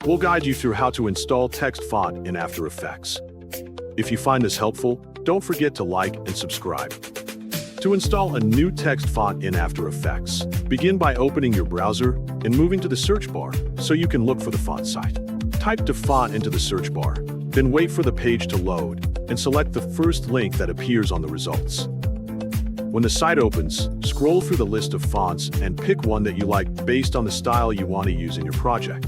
we'll guide you through how to install text font in After Effects. If you find this helpful, don't forget to like and subscribe. To install a new text font in After Effects, begin by opening your browser and moving to the search bar so you can look for the font site. Type the font into the search bar, then wait for the page to load and select the first link that appears on the results. When the site opens, scroll through the list of fonts and pick one that you like based on the style you want to use in your project.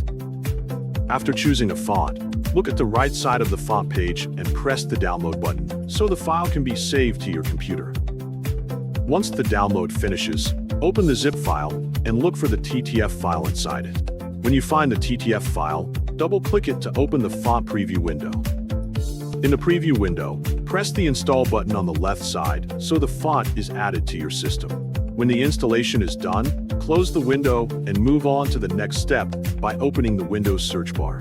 After choosing a font, look at the right side of the font page and press the download button so the file can be saved to your computer. Once the download finishes, open the zip file and look for the TTF file inside it. When you find the TTF file, double-click it to open the font preview window. In the preview window, press the install button on the left side so the font is added to your system. When the installation is done, close the window and move on to the next step by opening the Windows search bar.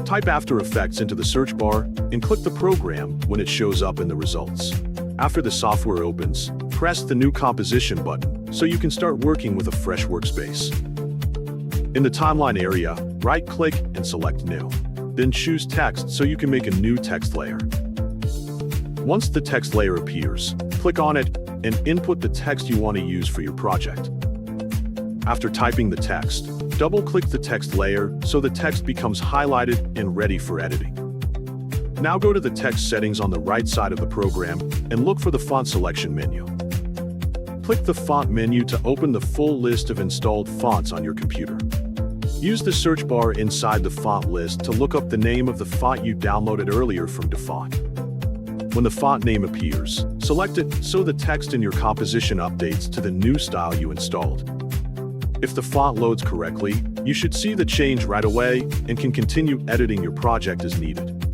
Type After Effects into the search bar and click the program when it shows up in the results. After the software opens, press the New Composition button so you can start working with a fresh workspace. In the timeline area, right-click and select New. Then choose Text so you can make a new text layer. Once the text layer appears, click on it and input the text you want to use for your project. After typing the text, double-click the text layer so the text becomes highlighted and ready for editing. Now go to the text settings on the right side of the program and look for the font selection menu. Click the font menu to open the full list of installed fonts on your computer. Use the search bar inside the font list to look up the name of the font you downloaded earlier from DaFont. When the font name appears, select it so the text in your composition updates to the new style you installed. If the font loads correctly, you should see the change right away and can continue editing your project as needed.